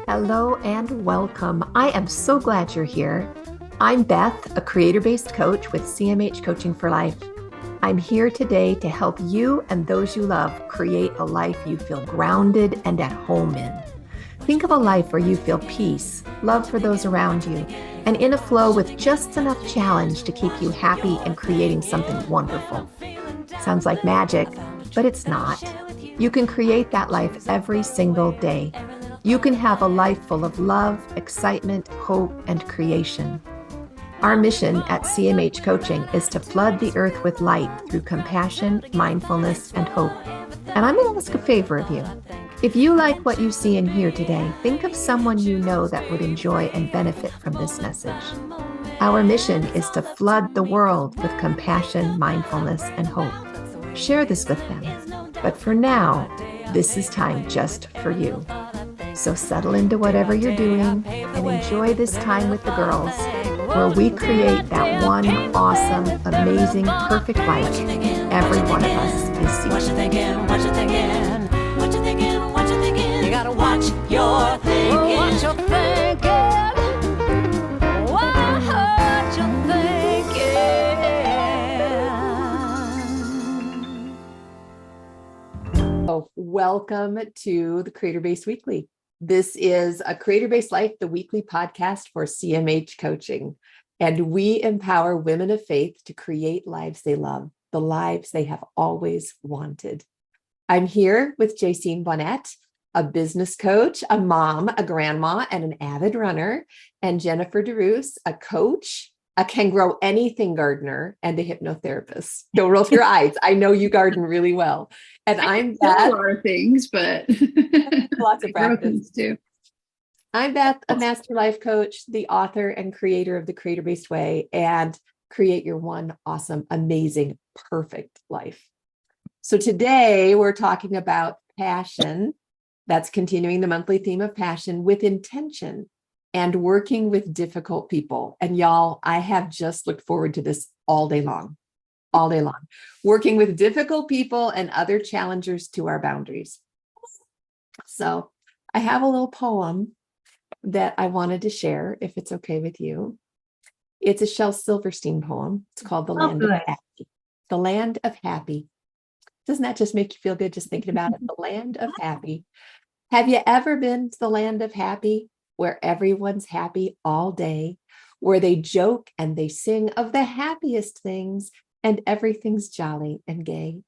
Hello and welcome. I am so glad you're here. I'm Beth, a creator-based coach with CMH Coaching for Life. I'm here today to help you and those you love create a life you feel grounded and at home in. Think of a life where you feel peace, love for those around you, and in a flow with just enough challenge to keep you happy and creating something wonderful. Sounds like magic, but it's not. You can create that life every single day. You can have a life full of love, excitement, hope, and creation. Our mission at CMH Coaching is to flood the earth with light through compassion, mindfulness, and hope. And I'm going to ask a favor of you. If you like what you see and hear today, think of someone you know that would enjoy and benefit from this message. Our mission is to flood the world with compassion, mindfulness, and hope. Share this with them. But for now, this is time just for you. So settle into whatever you're doing and enjoy this time with the girls, where we create that one awesome, amazing, perfect life every one of us is seeking. What you thinking? What you thinking? What you thinking? What you thinking? You gotta watch your thinking. What you thinking? What you thinking? Oh, welcome to the Creator-Based Weekly. This is a Creator-Based Life, the weekly podcast for CMH Coaching. And we empower women of faith to create lives they love, the lives they have always wanted. I'm here with Jaycine, a business coach, a mom, a grandma, and an avid runner, and Jennifer DeRoos, a coach, a can grow anything gardener, and a hypnotherapist. Don't roll your eyes. I know you garden really well. And I'm Beth. A lot of things, but Lots of practice too. I'm Beth, a master life coach, the author and creator of the Creator-Based Way, and create your one awesome, amazing, perfect life. So today we're talking about passion. That's continuing the monthly theme of passion with intention and working with difficult people. And y'all, I have just looked forward to this all day long, working with difficult people and other challengers to our boundaries. So I have a little poem that I wanted to share, if it's okay with you. It's a Shel Silverstein poem. It's called The Land of Happy. The Land of Happy. Doesn't that just make you feel good just thinking about it? The Land of Happy. Have you ever been to the Land of Happy, where everyone's happy all day, where they joke and they sing of the happiest things and everything's jolly and gay?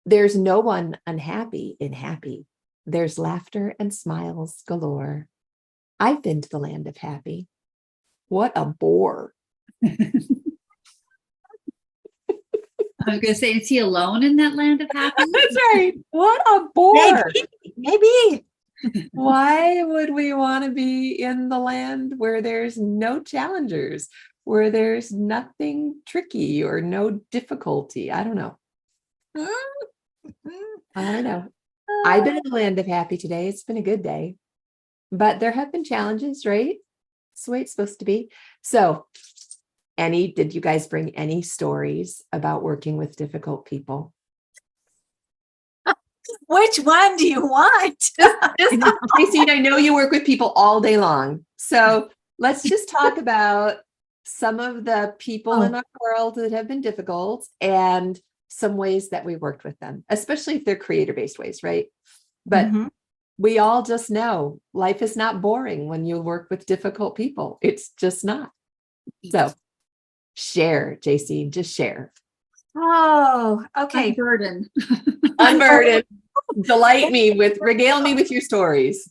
There's no one unhappy in happy. There's laughter and smiles galore. I've been to the Land of Happy. What a bore. I was going to say, is he alone in that land of happy? That's right. What a bore. Maybe. Why would we want to be in the land where there's no challengers, where there's nothing tricky or no difficulty? I don't know. I've been in the Land of Happy today. It's been a good day. But there have been challenges, right? That's the way it's supposed to be. So, did you guys bring any stories about working with difficult people? Which one do you want? Jaycine, I know you work with people all day long. So let's just talk about some of the people in our world that have been difficult and some ways that we worked with them, especially if they're creator-based ways, right? But we all just know life is not boring when you work with difficult people. It's just not. So share, Jaycine, just share. Oh, okay. Unburden. Regale me with your stories.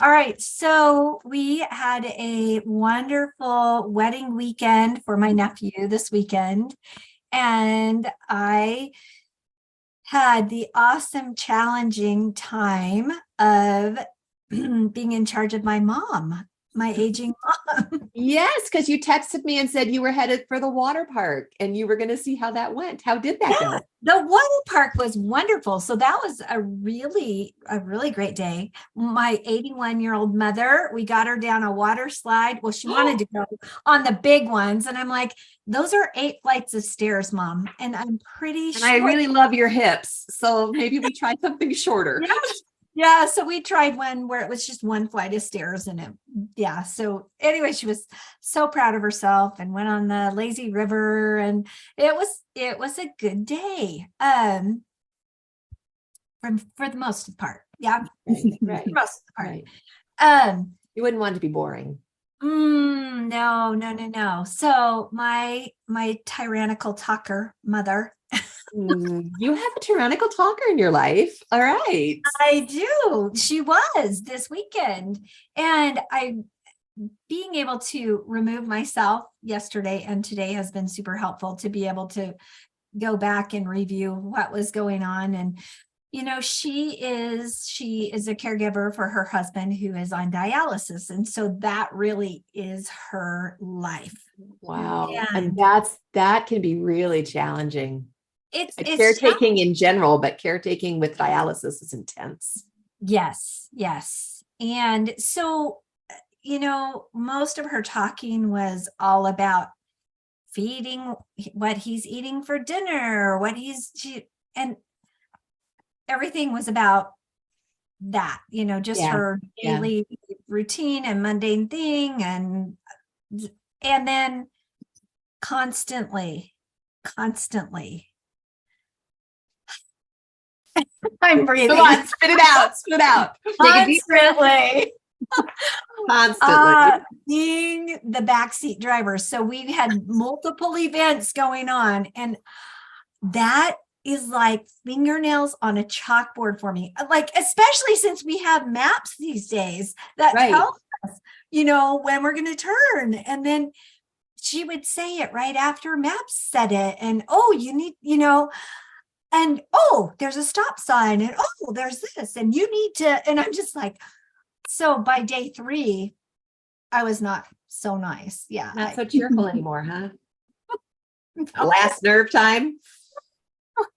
All right. So we had a wonderful wedding weekend for my nephew this weekend. And I had the awesome, challenging time of being in charge of my mom, my aging mom. Yes, because you texted me and said you were headed for the water park and you were going to see how that went. How did that go? The water park was wonderful. So that was a really great day. My 81-year-old mother, we got her down a water slide. Well, she wanted to go on the big ones. And I'm like, those are 8 flights of stairs, Mom. And I'm pretty sure. I really love your hips. So maybe we try something shorter. Yeah. Yeah, so we tried one where it was just one flight of stairs and so anyway, she was so proud of herself and went on the lazy river, and it was a good day. For the most part. Yeah. Right. For most of the part. Right. Um, You wouldn't want it to be boring. no. So my tyrannical talker mother. You have a tyrannical talker in your life. All right. I do. She was this weekend. And being able to remove myself yesterday and today has been super helpful to be able to go back and review what was going on. And she is a caregiver for her husband who is on dialysis, and so that really is her life. Wow. And And that can be really challenging. it's Caretaking in general, but caretaking with dialysis is intense. yes. And so most of her talking was all about feeding, what he's eating for dinner, and everything was about that, just her daily routine and mundane thing. And then constantly, I'm breathing. Come on, spit it out. Take a deep breath. Constantly. Being the backseat driver. So we had multiple events going on, and that is like fingernails on a chalkboard for me. Like, especially since we have maps these days that tell us, when we're going to turn. And then she would say it right after maps said it. And, oh, you need, and, oh, there's a stop sign. And, oh, there's this. And you need to, and I'm just like, so by day 3, I was not so nice. Yeah. Not so cheerful anymore, huh? Last nerve time.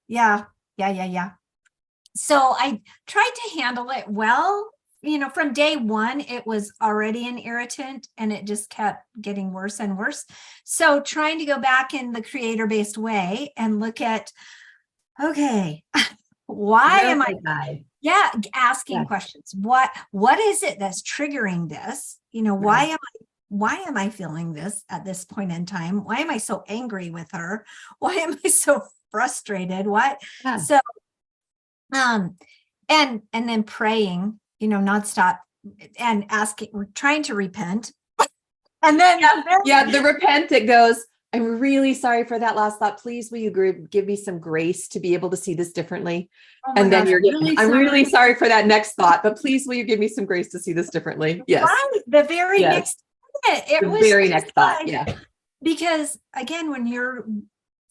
Yeah. So I tried to handle it well. From day 1, it was already an irritant and it just kept getting worse and worse. So trying to go back in the creator-based way and look at, okay, why am I? Yeah. Asking questions. What is it that's triggering this? Why am I feeling this at this point in time? Why am I so angry with her? Why am I so frustrated? So and then praying, nonstop, and trying to repent. And then the repent, it goes, I'm really sorry for that last thought. Please, will you give me some grace to be able to see this differently? And then I'm really sorry for that next thought, but please, will you give me some grace to see this differently? Yes. Right. The very next minute. It was the very next thought. Yeah. Because again, when you're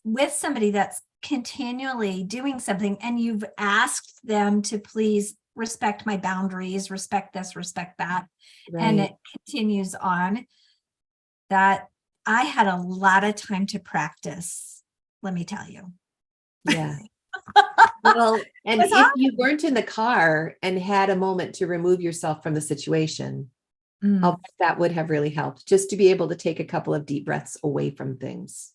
with somebody that's continually doing something and you've asked them to please respect my boundaries, respect this, respect that, and it continues on, that I had a lot of time to practice, let me tell you. Yeah. Well, and if you weren't in the car and had a moment to remove yourself from the situation, I'll bet that would have really helped, just to be able to take a couple of deep breaths away from things.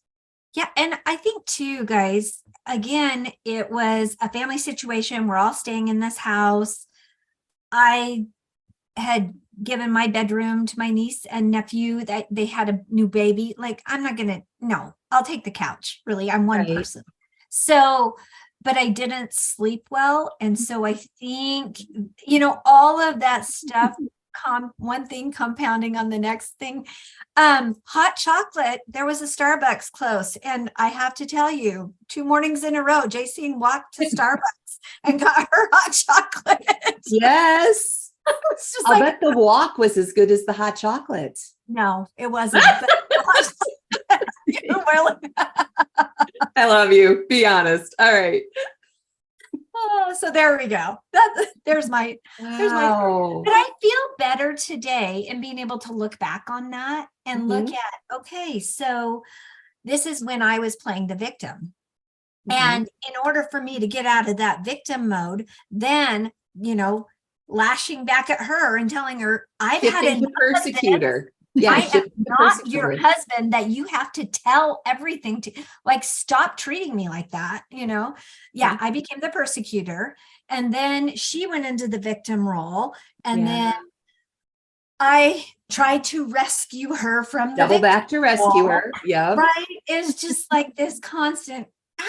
Yeah. And I think too, guys, again, it was a family situation. We're all staying in this house. I had given my bedroom to my niece and nephew, that they had a new baby. Like, I'll take the couch. Really, I'm one person. So, but I didn't sleep well. And so I think, all of that stuff, one thing compounding on the next thing. Hot chocolate, there was a Starbucks close. And I have to tell you, 2 mornings in a row, Jaycine walked to Starbucks and got her hot chocolate. Yes. I'll bet the walk was as good as the hot chocolate. No, it wasn't. I love you. Be honest. All right. Oh, so there we go. There's my. But I feel better today in being able to look back on that and look at, okay, so this is when I was playing the victim. And in order for me to get out of that victim mode, then, lashing back at her and telling her, I've had a persecutor. Yeah, I shift am the not your persecutor. husband that you have to tell everything to. Like, stop treating me like that, you know? Yeah, I became the persecutor. And then she went into the victim role. And then I tried to rescue her from the Double victim back to rescue role. her. Yep. Right? It's just like this constant, how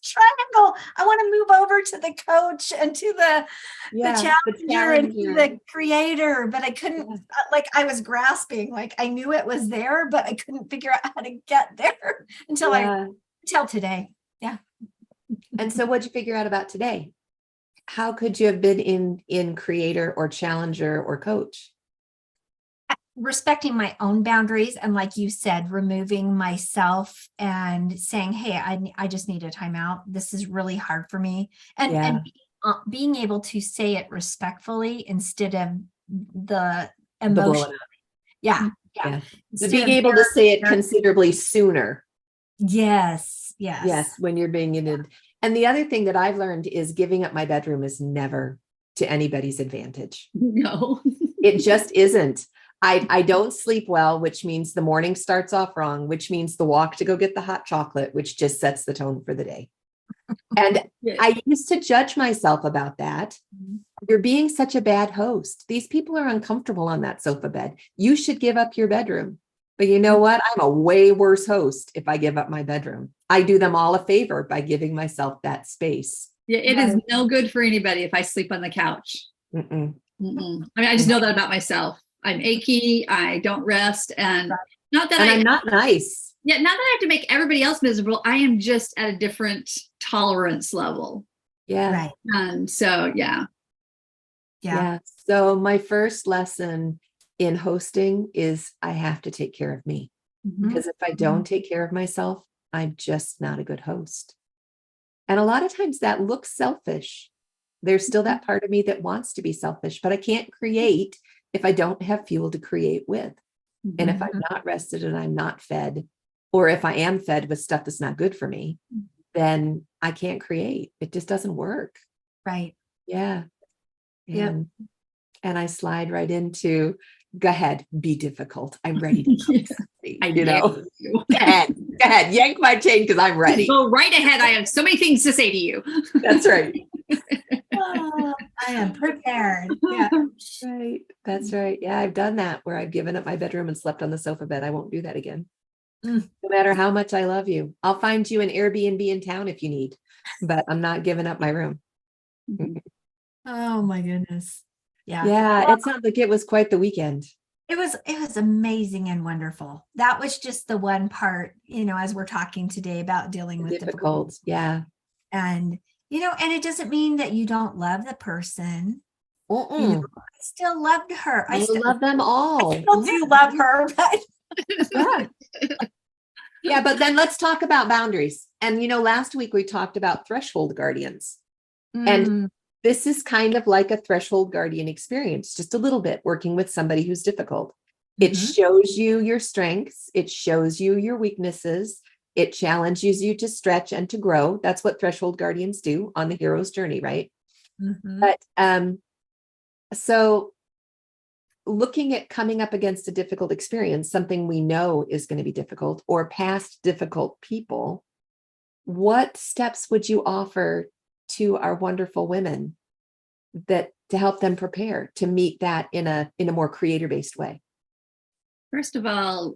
triangle. I want to move over to the coach and to the challenger and to the creator, but I couldn't, like, I was grasping, like I knew it was there, but I couldn't figure out how to get there until today. Yeah. And so what'd you figure out about today? How could you have been in creator or challenger or coach? Respecting my own boundaries, and like you said, removing myself and saying, hey, I just need a timeout. This is really hard for me. And being able to say it respectfully instead of the emotion. Yeah. Being able to say it considerably sooner. Yes. When you're being in. And the other thing that I've learned is giving up my bedroom is never to anybody's advantage. No, it just isn't. I don't sleep well, which means the morning starts off wrong, which means the walk to go get the hot chocolate, which just sets the tone for the day. And I used to judge myself about that. You're being such a bad host. These people are uncomfortable on that sofa bed. You should give up your bedroom. But you know what? I'm a way worse host if I give up my bedroom. I do them all a favor by giving myself that space. Yeah, it is no good for anybody if I sleep on the couch. I mean, I just know that about myself. I'm achy. I don't rest, and not that I'm not nice. Yeah, not that I have to make everybody else miserable. I am just at a different tolerance level. Yeah. Right. And so, yeah. So my first lesson in hosting is I have to take care of me, because if I don't take care of myself, I'm just not a good host. And a lot of times that looks selfish. There's still that part of me that wants to be selfish, but I can't create if I don't have fuel to create with. And if I'm not rested and I'm not fed, or if I am fed with stuff that's not good for me, then I can't create. It just doesn't work. Right. Yeah. And I slide right into, go ahead, be difficult. I'm ready to Go ahead, yank my chain because I'm ready. Go right ahead. I have so many things to say to you. That's right. I am prepared. Yeah. Right. That's right. Yeah, I've done that where I've given up my bedroom and slept on the sofa bed. I won't do that again. No matter how much I love you. I'll find you an Airbnb in town if you need, but I'm not giving up my room. Oh my goodness. Yeah. Yeah. It sounds like it was quite the weekend. It was amazing and wonderful. That was just the one part, as we're talking today about dealing with difficult. Yeah. And, and it doesn't mean that you don't love the person. I still loved her. I still love them all. I still do love her, but yeah, but then let's talk about boundaries. And last week we talked about threshold guardians. And this is kind of like a threshold guardian experience, just a little bit, working with somebody who's difficult. It shows you your strengths. It shows you your weaknesses. It challenges you to stretch and to grow. That's what threshold guardians do on the hero's journey, right? But so looking at coming up against a difficult experience, something we know is going to be difficult, or past difficult people, what steps would you offer to our wonderful women to help them prepare to meet that in a more creator-based way? First of all,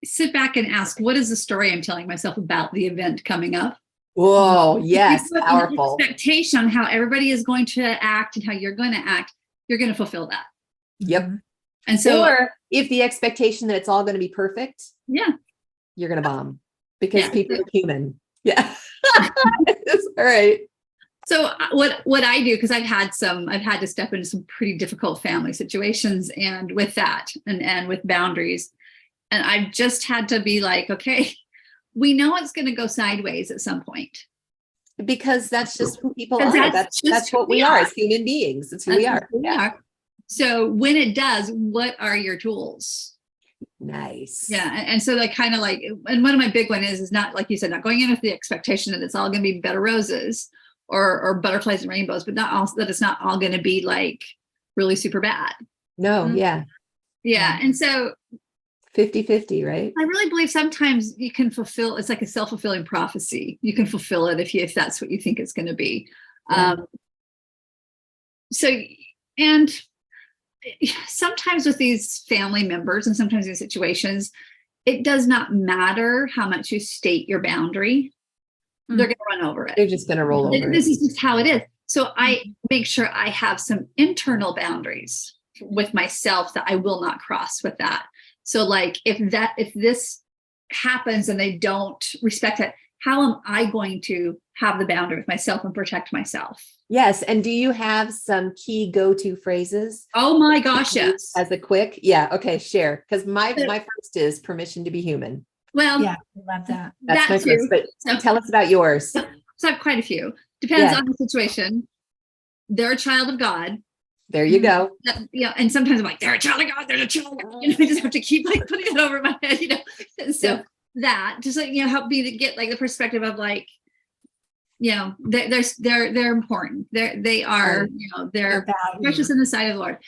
sit back and ask, what is the story I'm telling myself about the event coming up? Whoa, yes, powerful. Expectation on how everybody is going to act and how you're going to act, you're going to fulfill that. Yep. And so, or if the expectation that it's all going to be perfect, you're going to bomb, because people are human. Yeah. All right. So what I do, because I've had to step into some pretty difficult family situations, and with that and with boundaries, and I've just had to be like, okay, we know it's going to go sideways at some point, because that's just who people are. That's what we are as human beings. It's who we are. So when it does, what are your tools? Nice. Yeah. And so like kind of like, and one of my big one is not, like you said, not going in with the expectation that it's all going to be bed of roses or butterflies and rainbows, but not also that it's not all going to be like really super bad. No. Yeah. Yeah. And so 50-50, right? I really believe sometimes you can fulfill, it's like a self-fulfilling prophecy. You can fulfill it if that's what you think it's going to be. Yeah. So, and sometimes with these family members and sometimes in situations, it does not matter how much you state your boundary. They're going to run over it. They're just going to roll over This it. is just how it is. So I make sure I have some internal boundaries with myself that I will not cross with that. So like if this happens and they don't respect it, how am I going to have the boundary with myself and protect myself? Yes. And do you have some key go-to phrases? Oh my gosh, yes. As a quick, yeah. Okay, share. Because my first is permission to be human. Well, yeah, I love that. That's my first. But so, tell us about yours. So I have quite a few. Depends on the situation. They're a child of God. There you go. And sometimes I'm like, they're a child of God. They're a child of God. I just have to keep like putting it over my head, And so that just like help me to get like the perspective of like, they're important. They are they're precious in the sight of the Lord.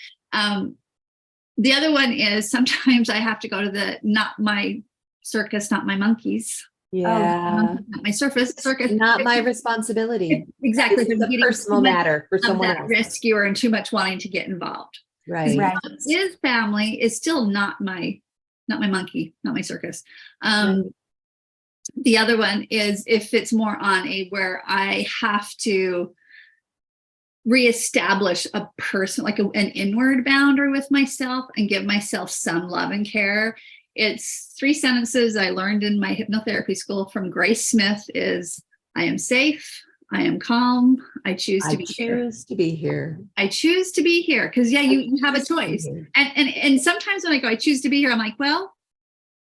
The other one is sometimes I have to go to not my circus, not my monkeys. Yeah. Not my circus. Not my responsibility. Exactly. It's a personal matter for someone else. Rescuer and too much wanting to get involved. Right. His family is still not my monkey, not my circus. The other one is if it's more on where I have to reestablish a person, like an inward boundary with myself and give myself some love and care. It's 3 sentences I learned in my hypnotherapy school from Grace Smith is, I am safe. I am calm. I choose to be here. I choose to be here. I choose to be here. Because you have a choice. And sometimes when I go, I choose to be here, I'm like, well,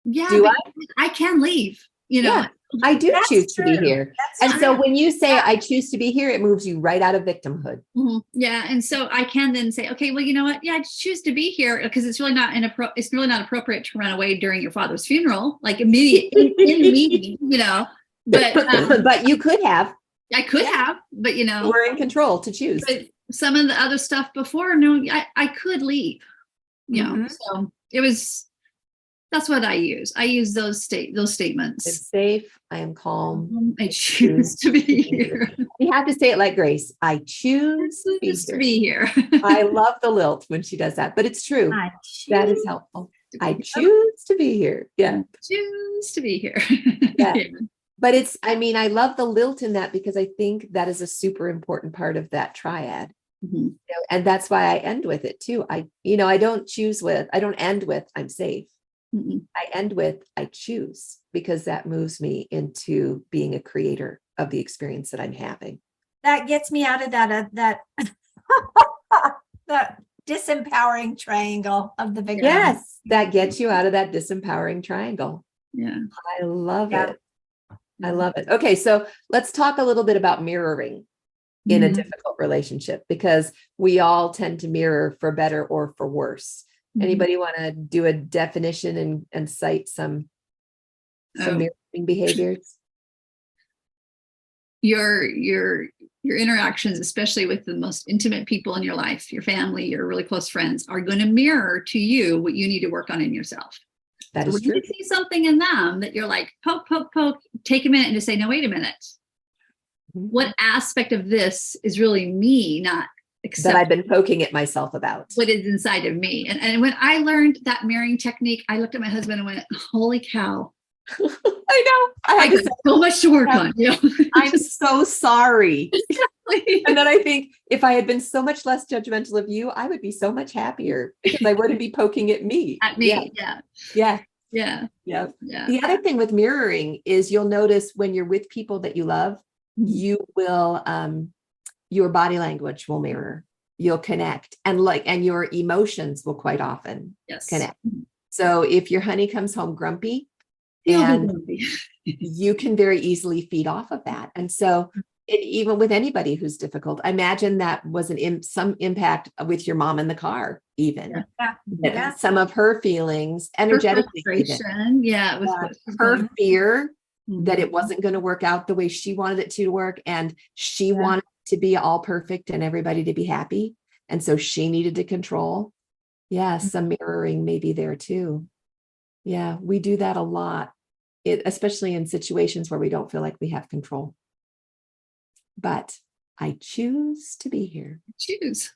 yeah, do I can leave, Yeah, I do choose to be here. So when you say I choose to be here, it moves you right out of victimhood. Mm-hmm. Yeah. And so I can then say, okay, well, you know what? Yeah, I choose to be here because it's really not appropriate to run away during your father's funeral, like immediately, but you could have. I could have, but we're in control to choose. But some of the other stuff before, no, I could leave. So it was. That's what I use. I use those statements. I'm safe. I am calm. I choose to be here. You have to say it like Grace. I choose to be here. I love the lilt when she does that, but it's true. That is helpful. I choose to be here. Yeah. Choose to be here. Yeah. But I love the lilt in that because I think that is a super important part of that triad. Mm-hmm. And that's why I end with it too. I don't end with I'm safe. Mm-hmm. I end with I choose because that moves me into being a creator of the experience that I'm having. That gets me out of that disempowering triangle of the victim. Yes, that gets you out of that disempowering triangle. Yeah. I love it. I love it. Okay, so let's talk a little bit about mirroring in a difficult relationship because we all tend to mirror for better or for worse. Anybody want to do a definition and cite some mirroring behaviors? Your interactions, especially with the most intimate people in your life, your family, your really close friends, are going to mirror to you what you need to work on in yourself. That is true. When you see something in them that you're like, poke, take a minute and just say, no, wait a minute. Mm-hmm. What aspect of this is really me, not that I've been poking at myself about? What is inside of me. And when I learned that mirroring technique, I looked at my husband and went, holy cow. I know. I had so much to work on. I'm so sorry. And then I think if I had been so much less judgmental of you, I would be so much happier because I wouldn't be poking at me. At me. Yeah. The other thing with mirroring is you'll notice when you're with people that you love, you will, your body language will mirror, you'll connect and your emotions will quite often connect. So if your honey comes home grumpy, you can very easily feed off of that. And so even with anybody who's difficult, I imagine that was some impact with your mom in the car, even some of her feelings energetically, her fear that it wasn't going to work out the way she wanted it to work. And she wanted to be all perfect and everybody to be happy. And so she needed to control. Yeah, some mirroring may be there too. Yeah, we do that a lot, especially in situations where we don't feel like we have control. But I choose to be here. Choose.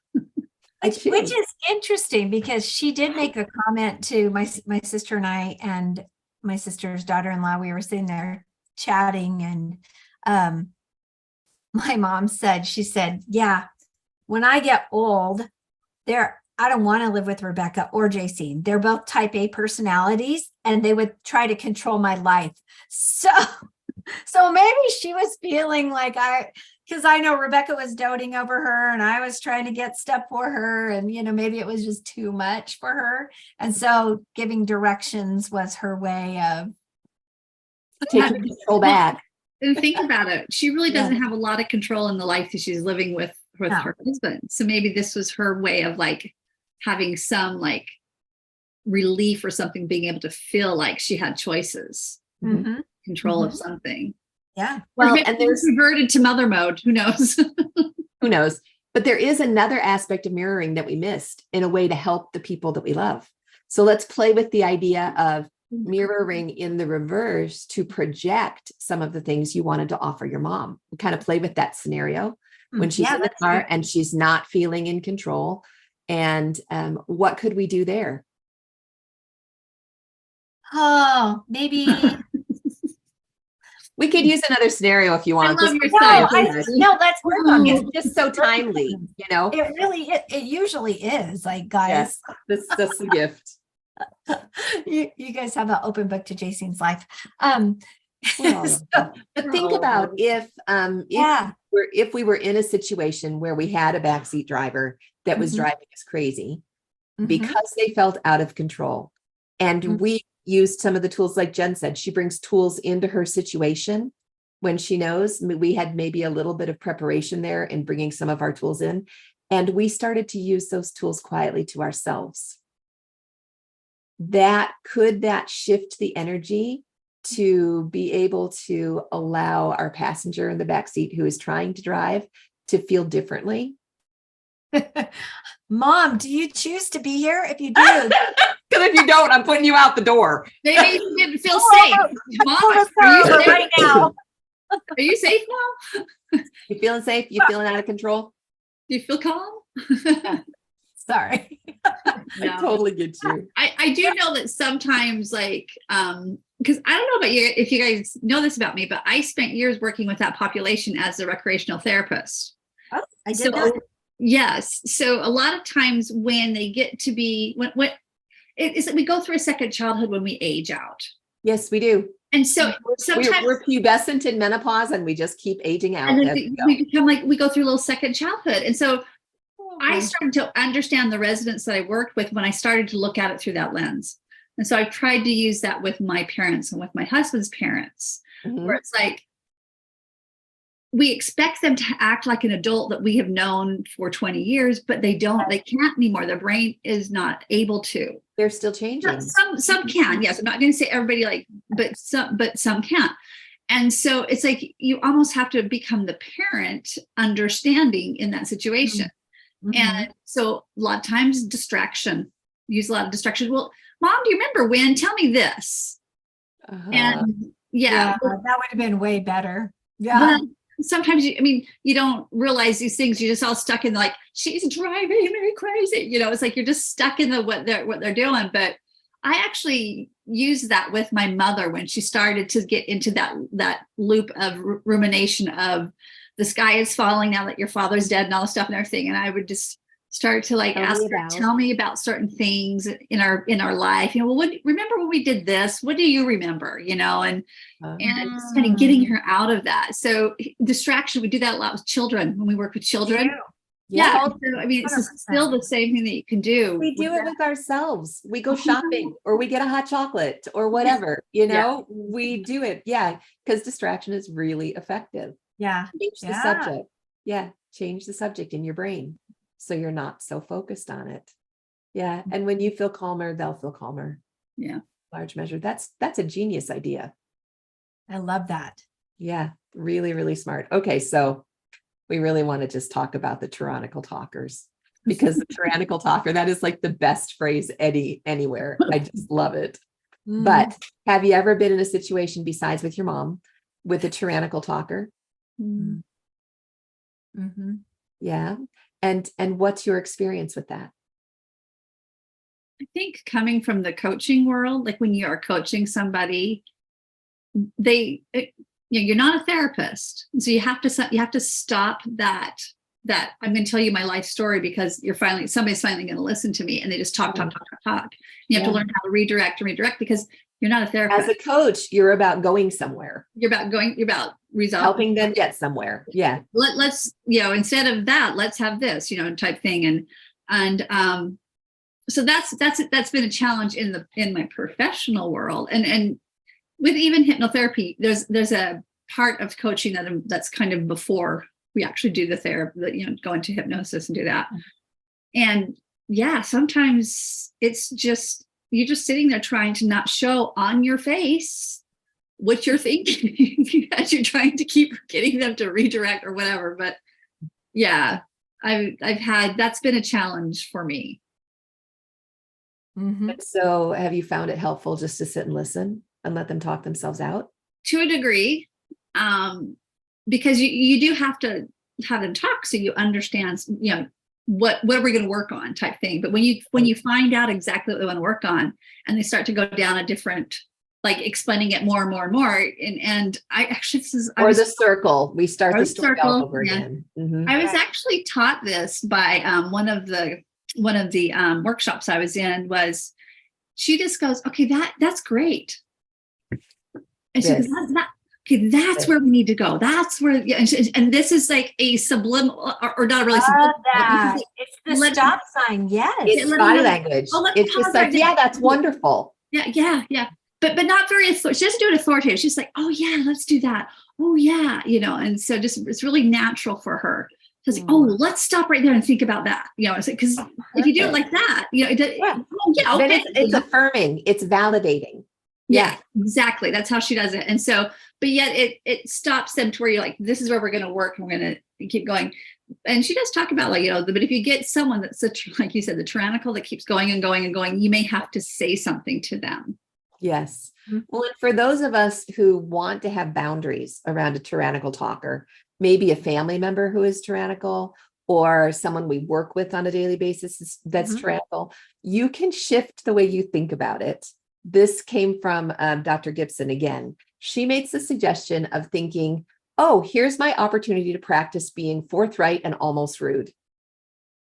Which is interesting because she did make a comment to my sister and I, and my sister's daughter-in-law. We were sitting there chatting, and my mom said, she said, yeah, when I get old, I don't want to live with Rebecca or Jaycine. They're both type A personalities, and they would try to control my life. So maybe she was feeling like because I know Rebecca was doting over her and I was trying to get stuff for her, and maybe it was just too much for her. And so giving directions was her way of taking control back. And think about it. She really doesn't have a lot of control in the life that she's living with her husband. So maybe this was her way of like having some like relief or something, being able to feel like she had choices, control of something. Yeah. Well, and there's reverted to mother mode. Who knows? Who knows? But there is another aspect of mirroring that we missed in a way to help the people that we love. So let's play with the idea of mirroring in the reverse to project some of the things you wanted to offer your mom. Kind of play with that scenario when she's in the car and she's not feeling in control. And what could we do there? Oh, maybe we could use another scenario if you want. I love your style. No, let's work on it. It's just so timely, It really, it usually is. Like, guys, that's the gift. You guys have an open book to Jaycine's life. But think about if we were in a situation where we had a backseat driver that was driving us crazy because they felt out of control, and we used some of the tools, like Jenn said, she brings tools into her situation when she knows. We had maybe a little bit of preparation there in bringing some of our tools in, and we started to use those tools quietly to ourselves. That shift the energy to be able to allow our passenger in the backseat who is trying to drive to feel differently. Mom, do you choose to be here? If you do, because if you don't, I'm putting you out the door. Maybe you didn't feel safe. Mom, are you safe right now? Are you safe, Mom? You feeling safe? You feeling out of control? Do you feel calm? Sorry. No. I totally get you. I do know that sometimes, like, because I don't know about you, if you guys know this about me, but I spent years working with that population as a recreational therapist. Oh, I did that. Yes. So a lot of times when they get to be, when it's like we go through a second childhood when we age out. Yes, we do. And so sometimes we're pubescent in menopause and we just keep aging out. And then we become like, we go through a little second childhood. And so I started to understand the residents that I worked with when I started to look at it through that lens. And so I tried to use that with my parents and with my husband's parents, where it's like, we expect them to act like an adult that we have known for 20 years, but they can't anymore. Their brain is not able to. They're still changing. Some can, yes. I'm not going to say everybody but some can't. And so it's like, you almost have to become the parent understanding in that situation. And so a lot of times use a lot of distraction. Well, Mom, do you remember when? Tell me this. And that would have been way better. Yeah. Well, sometimes you don't realize these things. You're just all stuck in like, she's driving me crazy. It's like, you're just stuck in what they're doing. But I actually used that with my mother when she started to get into that loop of rumination of the sky is falling now that your father's dead and all the stuff and everything. And I would just start to ask her, tell me about certain things in our life. Remember when we did this? What do you remember? And just kind of getting her out of that. So distraction, we do that a lot with children when we work with children. Yeah. So, it's still the same thing that you can do. We do it with ourselves. We go shopping or we get a hot chocolate or whatever, we do it. Yeah. Because distraction is really effective. Yeah. Change the subject. Yeah. Change the subject in your brain, so you're not so focused on it. Yeah. And when you feel calmer, they'll feel calmer. Yeah. Large measure. That's a genius idea. I love that. Yeah. Really, really smart. Okay. So we really want to just talk about the tyrannical talkers. because the tyrannical talker, that is like the best phrase anywhere. I just love it. But have you ever been in a situation besides with your mom with a tyrannical talker? Mm-hmm. Yeah. And what's your experience with that? I think coming from the coaching world, like when you are coaching somebody, you're not a therapist. So you have to stop that I'm going to tell you my life story because somebody's finally going to listen to me, and they just talk. You have to learn how to redirect because you're not a therapist. As a coach, you're about going somewhere. You're about resolving, helping them get somewhere. Yeah. Let's, instead of that, let's have this, type thing. And so that's been a challenge in my professional world. And with even hypnotherapy, there's a part of coaching that's kind of before we actually do the therapy, go into hypnosis and do that. And yeah, sometimes it's just, you're just sitting there trying to not show on your face what you're thinking as you're trying to keep getting them to redirect or whatever. But yeah, that's been a challenge for me. Mm-hmm. So have you found it helpful just to sit and listen and let them talk themselves out? To a degree, because you do have to have them talk so you understand, what are we going to work on type thing. But when you find out exactly what they want to work on, and they start to go down a different, like explaining it more and more and more, and I actually the circle. We start the story all over again. Mm-hmm. I was actually taught this by one of the workshops I was in. Was she just goes, okay, that's great. And she goes, that's where we need to go. That's where, and this is like a subliminal, or not really subliminal. That. It's the stop sign. Yes. It's body language. It's just like, that's wonderful. Yeah. But not very, she doesn't do it authoritative. She's like, oh yeah, let's do that. Oh yeah. And so just, it's really natural for her. Like, let's stop right there and think about that. Because if you do it like that, okay. Then it's affirming, it's validating. Yeah, exactly. That's how she does it. And so, but yet it stops them to where you're like, this is where we're going to work, and we're going to keep going. And she does talk about, like, but if you get someone that's like you said, the tyrannical that keeps going and going and going, you may have to say something to them. Yes. Well, and for those of us who want to have boundaries around a tyrannical talker, maybe a family member who is tyrannical, or someone we work with on a daily basis that's tyrannical, you can shift the way you think about it. This came from Dr. Gibson again. She makes the suggestion of thinking, oh, here's my opportunity to practice being forthright and almost rude.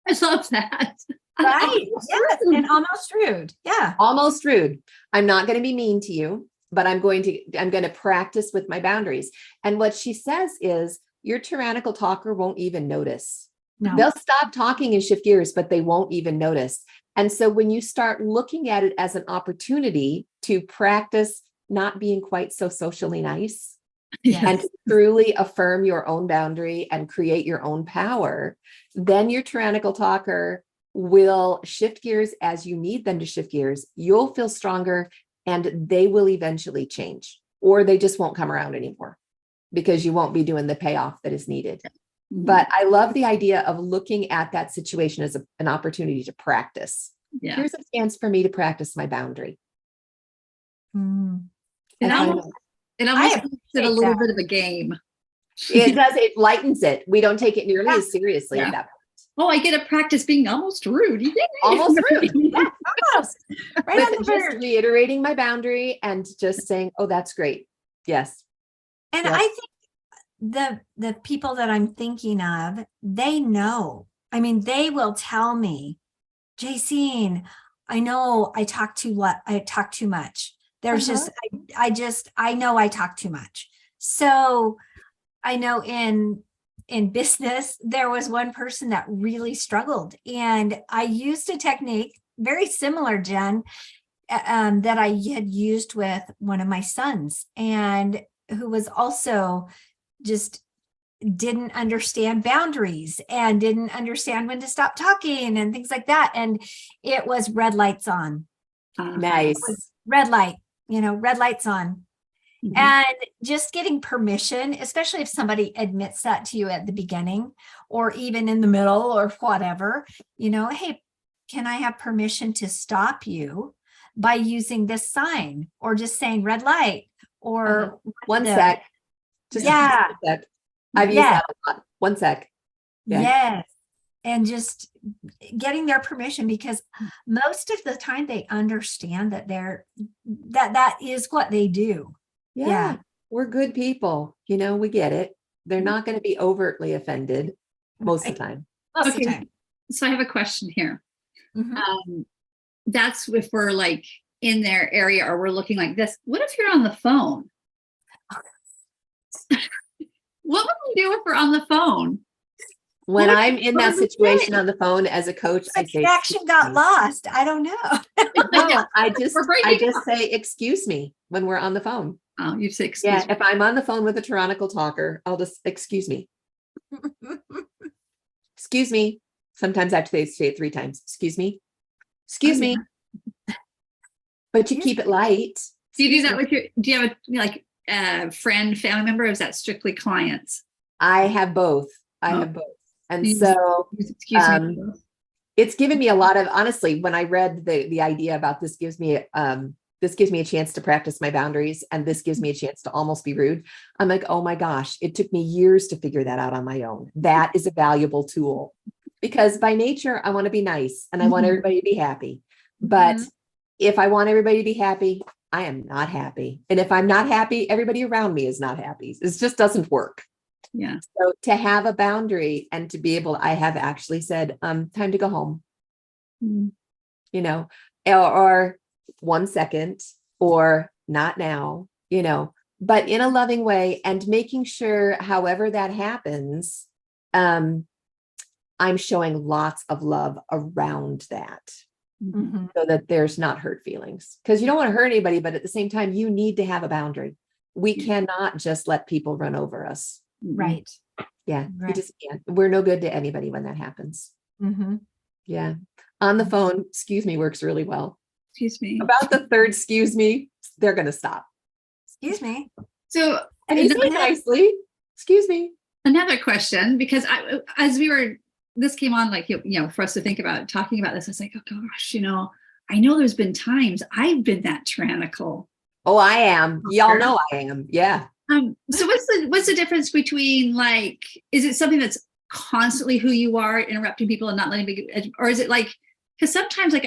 I love that. Right. Yes. And almost rude. Yeah. Almost rude. I'm not going to be mean to you, but I'm going to practice with my boundaries. And what she says is your tyrannical talker won't even notice. No. They'll stop talking and shift gears, but they won't even notice. And so when you start looking at it as an opportunity to practice not being quite so socially nice, and to truly affirm your own boundary and create your own power, then your tyrannical talker will shift gears as you need them to shift gears. You'll feel stronger, and they will eventually change, or they just won't come around anymore because you won't be doing the payoff that is needed. But I love the idea of looking at that situation as an opportunity to practice. Yeah. Here's a chance for me to practice my boundary. It almost makes it a little bit of a game. It does. It lightens it. We don't take it nearly as seriously at that point. Oh, I get to practice being almost rude. Almost rude. Yeah, almost. Right on the just reiterating my boundary and just saying, oh, that's great. Yes. And I think the people that I'm thinking of, they know. I mean, they will tell me, Jaycine, I know I talk too much. There's I know I talk too much. So I know in business, there was one person that really struggled, and I used a technique very similar, Jenn, that I had used with one of my sons, and who was also just didn't understand boundaries and didn't understand when to stop talking and things like that. And it was red lights on. Nice. Red light, red lights on. Mhm. And just getting permission, especially if somebody admits that to you at the beginning or even in the middle or whatever, hey, can I have permission to stop you by using this sign or just saying red light or one sec. Just yeah. one sec. I've used that a lot. One sec. Yeah. Yes. And just getting their permission, because most of the time they understand that that is what they do. Yeah. We're good people. We get it. They're not going to be overtly offended most of the time. Most of the Okay. time. So I have a question here. Mhm. That's if we're like in their area or we're looking like this. What if you're on the phone? What would we do if we're on the phone? When I'm in that situation on the phone as a coach, I The say, connection got lost. I don't know. no, I just up. say, excuse me when we're on the phone. Oh, you say excuse me. If I'm on the phone with a tyrannical talker, I'll just excuse me. Excuse me. Sometimes I have to say it 3 times. Excuse me. Excuse me. But you keep it light. Do you do that with do you have a friend, family member, or is that strictly clients? I have both. And so excuse me. it's given me a lot of, honestly, when I read the idea about this gives me a chance to practice my boundaries, and this gives me a chance to almost be rude. I'm like, oh my gosh, it took me years to figure that out on my own. That is a valuable tool, because by nature, I want to be nice and I want everybody to be happy. But if I want everybody to be happy, I am not happy. And if I'm not happy, everybody around me is not happy. It just doesn't work. Yeah. So to have a boundary and to be able, I have actually said, time to go home, or 1 second, or not now, but in a loving way, and making sure, however that happens, I'm showing lots of love around that. So that there's not hurt feelings, because you don't want to hurt anybody, but at the same time, you need to have a boundary. We cannot just let people run over us. Right. Yeah. Right. You just can't. We're no good to anybody when that happens. Yeah. On the phone, excuse me, works really well. Excuse me. About the third excuse me, they're going to stop. Excuse me. So, and you say nicely, excuse me. Another question, because this came on for us to think about talking about this. I was like, oh gosh, I know there's been times I've been that tyrannical. Oh, I am. Y'all know I am. Yeah. So what's the difference between, is it something that's constantly who you are, interrupting people and not letting me, or is it because sometimes I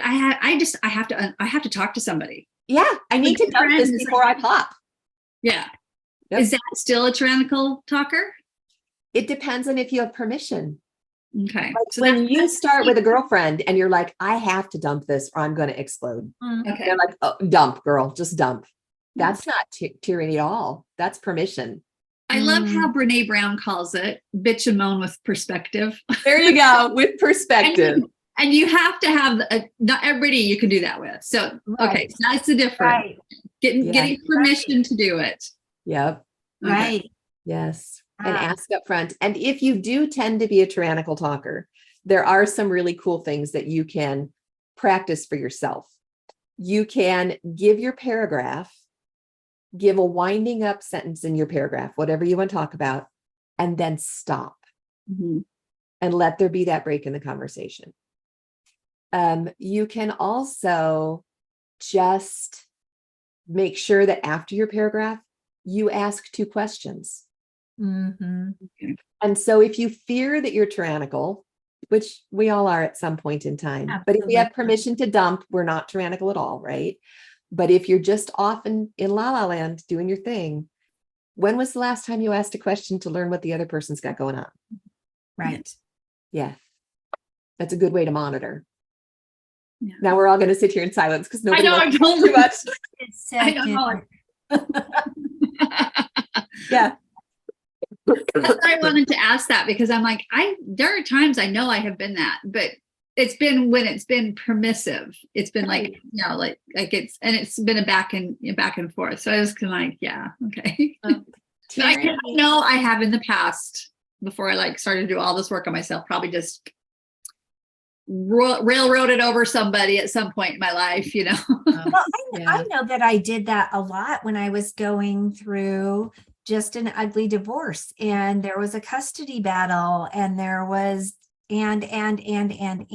have to talk to somebody. Yeah. I need to dump this before I pop. Yeah. Yep. Is that still a tyrannical talker? It depends on if you have permission. Okay. So when you start with a girlfriend and you're like, I have to dump this or I'm going to explode. Okay. They're like, oh, dump, girl, just dump. That's not tyranny at all. That's permission. I love how Brene Brown calls it bitch and moan with perspective. There you go, with perspective. And you have to have, not everybody you can do that with. So, okay, so that's the difference. Right. Getting permission to do it. Yep. Okay. Right. Yes. And ask up front. And if you do tend to be a tyrannical talker, there are some really cool things that you can practice for yourself. You can give your paragraph, give a winding up sentence in your paragraph, whatever you want to talk about, and then stop and let there be that break in the conversation. You can also just make sure that after your paragraph, you ask 2 questions. And so if you fear that you're tyrannical, which we all are at some point in time, but if we have permission to dump, we're not tyrannical at all, right? But if you're just off in la la land doing your thing, when was the last time you asked a question to learn what the other person's got going on? Right. Yeah. That's a good way to monitor. Yeah. Now we're all going to sit here in silence because nobody wants to talk too much. It's so yeah. I wanted to ask that because I'm like, there are times I know I have been that, but it's been when it's been permissive. It's been like it's been a back and forth. So I was kind of like, yeah, okay. But I know I have in the past before I started to do all this work on myself, probably just railroaded over somebody at some point in my life, you know. Well, Yeah. I know that I did that a lot when I was going through just an ugly divorce, and there was a custody battle, and there was and And I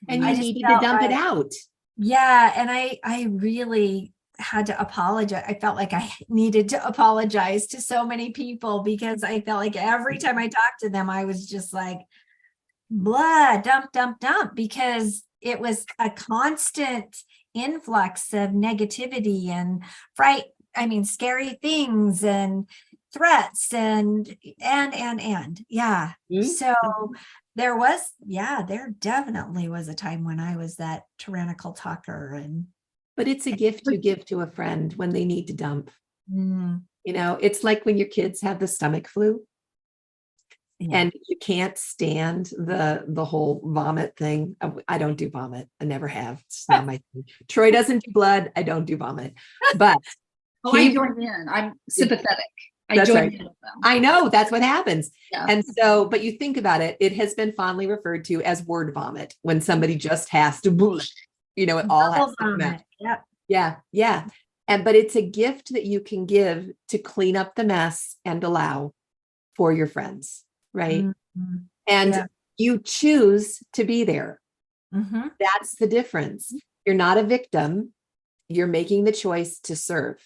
you just needed to felt dump it like, out. yeah, and I really had to apologize. I felt like I needed to apologize to so many people because I felt like every time I talked to them, I was just like, blah, dump, dump, dump, because it was a constant influx of negativity and scary things and threats and yeah. Mhm. So there definitely was a time when I was that tyrannical talker and But it's a gift you give to a friend when they need to dump. mm, You know, it's like when your kids have the stomach flu yeah. and you can't stand the whole vomit thing. I don't do vomit. I never have. It's not my thing. Troy doesn't do blood. I don't do vomit. But Oh, I join in. I'm sympathetic. I That's join right. in with them. I know that's what happens. Yeah. And so, but you think about it, it has been fondly referred to as word vomit when somebody just has to, you know, it all has to come out. Yep. Yeah. Yeah. But it's a gift that you can give to clean up the mess and allow for your friends. Right. Mm-hmm. And Yeah. you choose to be there. Mm-hmm. That's the difference. You're not a victim. You're making the choice to serve.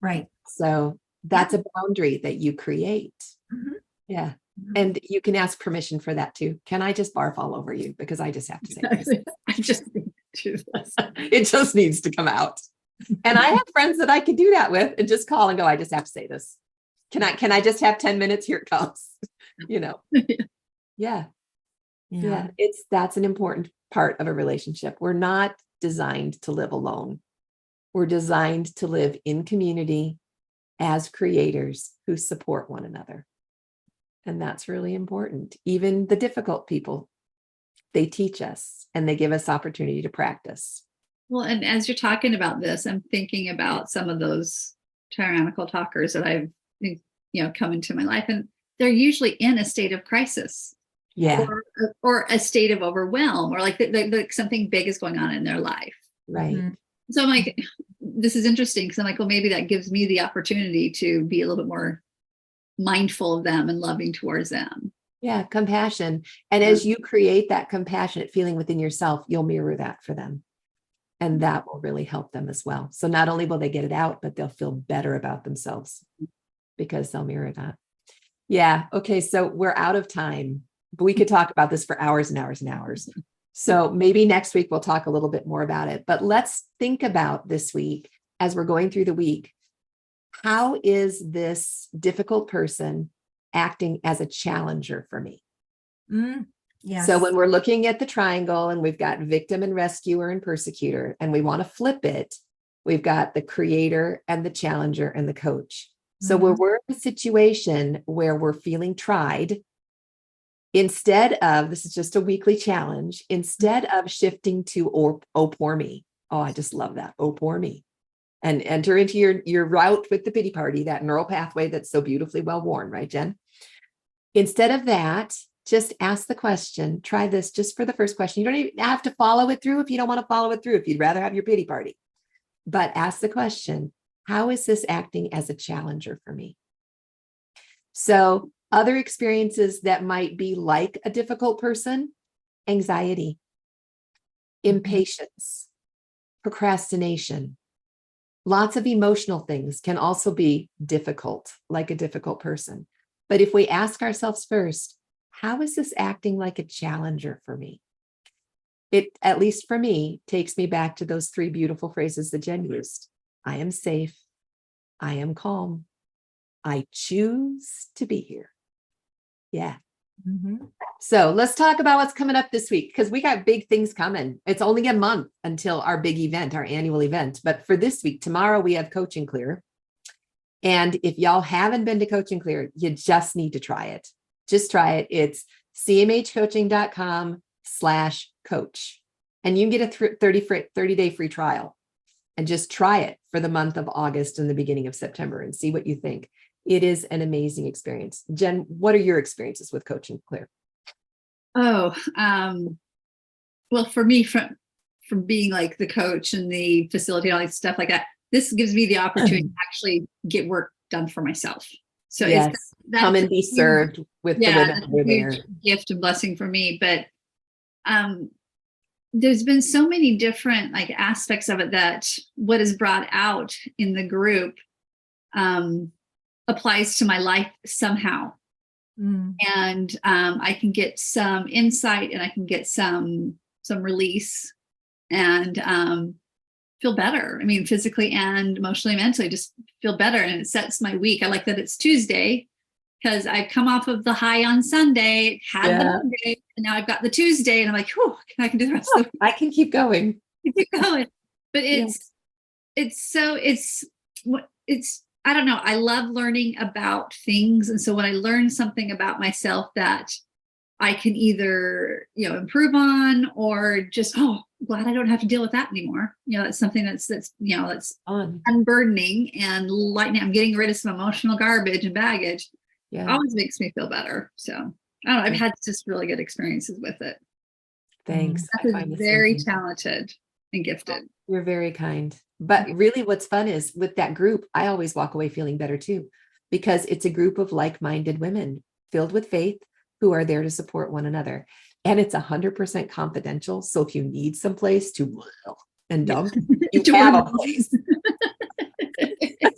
Right. So that's a boundary that you create. Mm-hmm. Yeah. And you can ask permission for that too. Can I just barf all over you? Because I just have to say this. I just need to do this. It just needs to come out. And I have friends that I can do that with and just call and go, I just have to say this. Can I just have 10 minutes? Here it comes. You know? Yeah. Yeah. That's an important part of a relationship. We're not designed to live alone. We're designed to live in community as creators who support one another. And that's really important. Even the difficult people, they teach us and they give us opportunity to practice. Well, and as you're talking about this, I'm thinking about some of those tyrannical talkers that I've, come into my life, and they're usually in a state of crisis. Yeah. Or a state of overwhelm, or like something big is going on in their life. Right. Mm-hmm. So I'm like, this is interesting because I'm like, well, maybe that gives me the opportunity to be a little bit more mindful of them and loving towards them. Yeah, compassion. And as you create that compassionate feeling within yourself, you'll mirror that for them. And that will really help them as well. So not only will they get it out, but they'll feel better about themselves because they'll mirror that. Yeah. Okay. So we're out of time, but we could talk about this for hours and hours and hours. So maybe next week we'll talk a little bit more about it, but let's think about this week as we're going through the week. How is this difficult person acting as a challenger for me? Yes. So when we're looking at the triangle and we've got victim and rescuer and persecutor, and we want to flip it, we've got the creator and the challenger and the coach. So when we're in a situation where we're feeling tried, instead of, this is just a weekly challenge, instead of shifting to, oh, poor me. Oh, I just love that. Oh, poor me. And enter into your route with the pity party, that neural pathway that's so beautifully well worn, right, Jen? Instead of that, just ask the question, try this just for the first question. You don't even have to follow it through if you don't want to follow it through, if you'd rather have your pity party. But ask the question, how is this acting as a challenger for me? So other experiences that might be like a difficult person, anxiety, impatience, procrastination, lots of emotional things can also be difficult, like a difficult person. But if we ask ourselves first, how is this acting like a challenger for me? It, at least for me, takes me back to those three beautiful phrases that Jen used. I am safe. I am calm. I choose to be here. Yeah. So let's talk about what's coming up this week, because we got big things coming. It's only a month until our big event, our annual event. But for this week, tomorrow we have Coach and Clear. And if y'all haven't been to Coach and Clear, you just need to try it. Just try it. It's cmhcoaching.com/coach. And you can get a 30-day free trial and just try it for the month of August and the beginning of September and see what you think. It is an amazing experience. Jen, what are your experiences with Coach and Clear? Oh, well, for me, from being like the coach and the facility, all that stuff like that, this gives me the opportunity to actually get work done for myself. So yes, come and be served with the women that's who are a huge there. gift and blessing for me. But there's been so many different like aspects of it that what is brought out in the group applies to my life somehow. And I can get some insight and I can get some release and feel better. I mean, physically and emotionally, mentally, just feel better. And it sets my week. I like that it's Tuesday because I come off of the high on Sunday, had the Monday, and now I've got the Tuesday, and I'm like, whew, I can do the rest of the week. I can keep going. Keep going. But it's I don't know. I love learning about things. And so when I learn something about myself that I can either, improve on or just, glad I don't have to deal with that anymore. It's something that's unburdening and lightening. I'm getting rid of some emotional garbage and baggage. Yeah. Always makes me feel better. So I don't know. I've had just really good experiences with it. Thanks. Beth is very talented and gifted. You're very kind. But really what's fun is with that group, I always walk away feeling better too, because it's a group of like-minded women filled with faith who are there to support one another. And it's 100% confidential. So if you need some place to and dump, you have a place.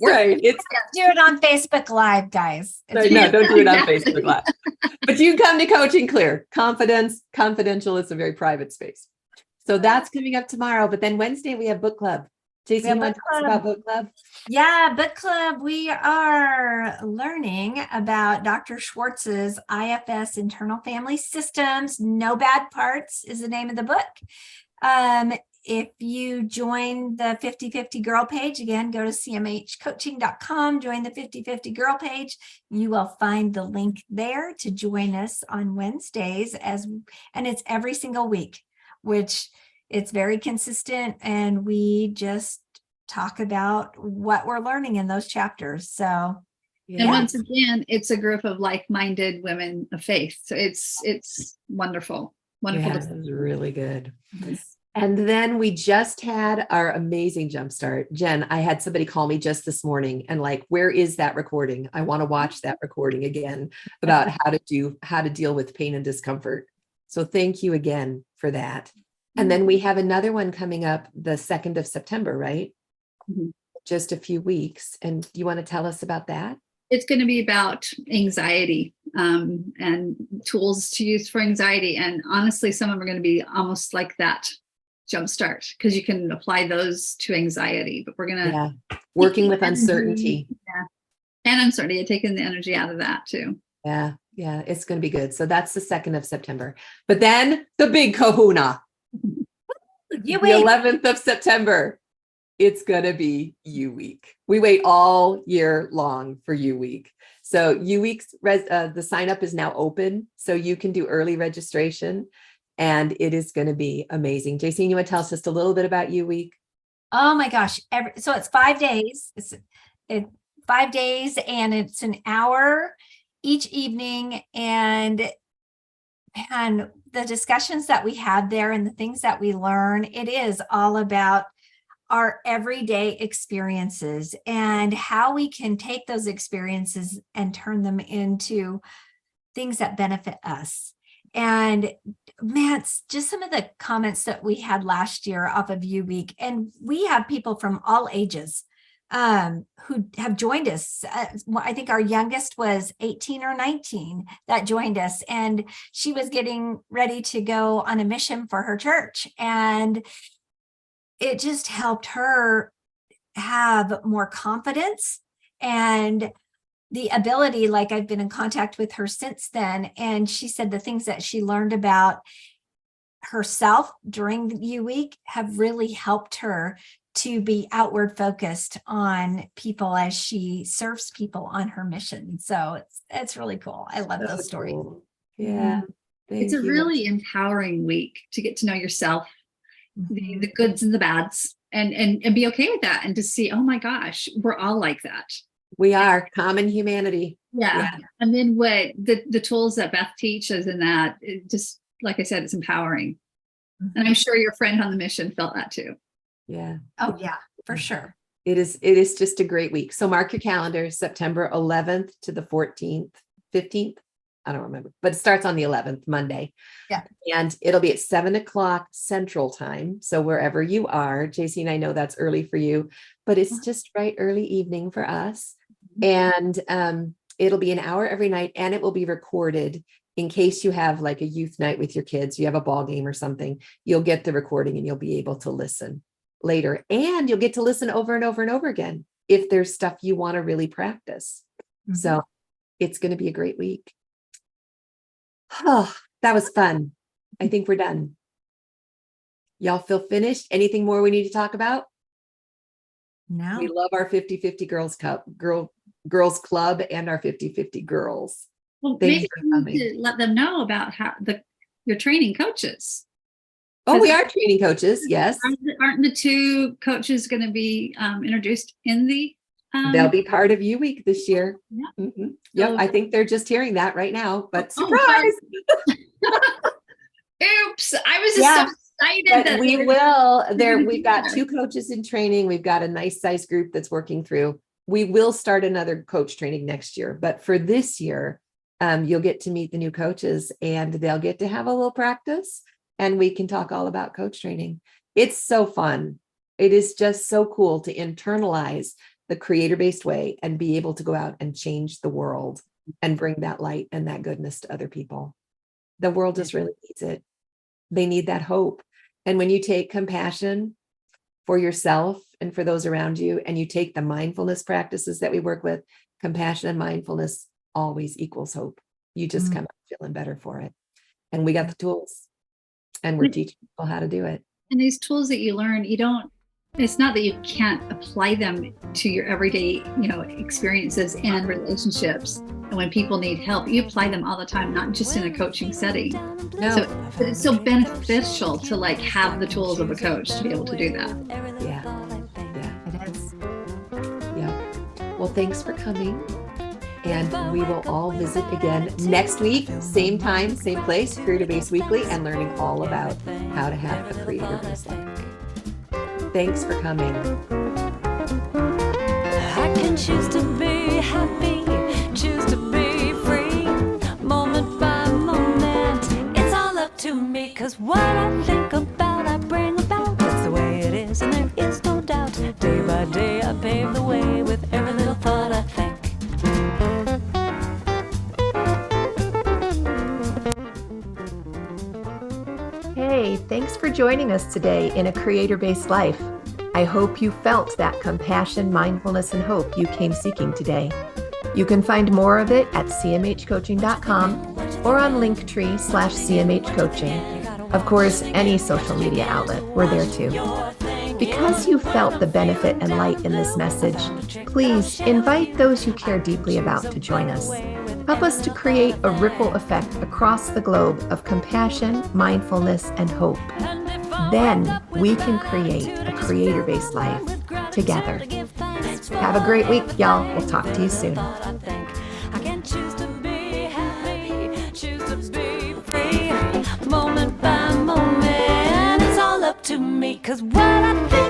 Right. It's do it on Facebook Live, guys. No, don't do it on Facebook Live. But you come to Coaching Clear. Confidential is a very private space. So that's coming up tomorrow. But then Wednesday we have book club. Jaycine, you want to tell us about book club? Yeah, book club. We are learning about Dr. Schwartz's IFS, Internal Family Systems. No Bad Parts is the name of the book. If you join the 50/50 Girl page, again, go to cmhcoaching.com, join the 50/50 Girl page. You will find the link there to join us on Wednesdays, and it's every single week, which it's very consistent, and we just talk about what we're learning in those chapters. So, and once again, it's a group of like-minded women of faith. So it's wonderful. Wonderful. Yeah, it was really good. And then we just had our amazing jumpstart. Jenn, I had somebody call me just this morning and like, where is that recording? I want to watch that recording again about how to deal with pain and discomfort. So thank you again for that. And then we have another one coming up the 2nd of September, right? Mm-hmm. Just a few weeks. And you want to tell us about that? It's going to be about anxiety and tools to use for anxiety. And honestly, some of them are going to be almost like that jumpstart because you can apply those to anxiety. But we're going to working with uncertainty. And uncertainty, taking the energy out of that too. Yeah, it's going to be good. So that's the 2nd of September. But then the big kahuna. The 11th of September, it's going to be U Week. We wait all year long for U Week. So U Week's the sign up is now open, so you can do early registration, and it is going to be amazing. Jaycine, you want to tell us just a little bit about U Week? Oh my gosh! So it's 5 days. It's 5 days, and it's an hour each evening, and the discussions that we have there and the things that we learn, it is all about our everyday experiences and how we can take those experiences and turn them into things that benefit us. And man, it's just some of the comments that we had last year off of U Week, and we have people from all ages who have joined us. I think our youngest was 18 or 19 that joined us, and she was getting ready to go on a mission for her church. And it just helped her have more confidence and the ability, like I've been in contact with her since then. And she said the things that she learned about herself during the U Week have really helped her to be outward focused on people as she serves people on her mission. So it's really cool. I love those stories. Cool. Yeah. It's a really empowering week to get to know yourself, the goods and the bads, and be okay with that, and to see, oh my gosh, we're all like that. We are common humanity. Yeah. And then what the tools that Beth teaches, and that it just, like I said, it's empowering. And I'm sure your friend on the mission felt that too. Yeah. Oh yeah, for sure. It is just a great week. So mark your calendars, September 11th to the 14th, 15th. I don't remember, but it starts on the 11th, Monday. Yeah. And it'll be at 7:00 Central Time. So wherever you are, Jaycine, I know that's early for you, but it's just right early evening for us. And it'll be an hour every night, and it will be recorded in case you have like a youth night with your kids, you have a ball game or something, you'll get the recording and you'll be able to listen later. And you'll get to listen over and over and over again if there's stuff you want to really practice. So it's going to be a great week. Oh, that was fun. I think we're done. Y'all feel finished? Anything more we need to talk about? No. We love our 50-50 girls club and our 50-50 girls. Well, Thanks maybe for you need to let them know about how your training coaches. Oh, we are training coaches. Yes. Aren't the two coaches going to be introduced in the They'll be part of U Week this year. Yeah. Yep. So- I think they're just hearing that right now, but surprise. Oops. I was just Yeah. so excited But that we will. We've got 2 coaches in training. We've got a nice size group that's working through. We will start another coach training next year, but for this year, you'll get to meet the new coaches and they'll get to have a little practice and we can talk all about coach training. It's so fun. It is just so cool to internalize the creator-based way and be able to go out and change the world and bring that light and that goodness to other people. The world just really needs it. They need that hope. And when you take compassion for yourself and for those around you, and you take the mindfulness practices that we work with, compassion and mindfulness always equals hope. You just come out feeling better for it. And we got the tools and we're teaching people how to do it. And these tools that you learn, it's not that you can't apply them to your everyday, experiences and relationships. And when people need help, you apply them all the time, not just in a coaching setting. No. So it's so beneficial to have the tools of a coach to be able to do that. Yeah. It is. Yeah. Well, thanks for coming. And we will all visit again next week, same time, same place, Creator-Based Weekly, and learning all about how to have a creator-based life. Thanks for coming. I can choose to be happy, choose to be free, moment by moment. It's all up to me, 'cause what I think about, I bring about. That's the way it is, and there is no doubt. Day by day, I pave the way with every little thought I think. Hey, thanks for joining us today in A Creator-Based Life. I hope you felt that compassion, mindfulness, and hope you came seeking today. You can find more of it at cmhcoaching.com or on Linktree/cmhcoaching. Of course, any social media outlet, we're there too. Because you felt the benefit and light in this message, please invite those you care deeply about to join us. Help us to create a ripple effect across the globe of compassion, mindfulness, and hope. Then we can create a creator-based life together. Have a great week, y'all. We'll talk to you soon. I can choose to be happy, choose to be free, moment by moment. It's all up to me, 'cause what I think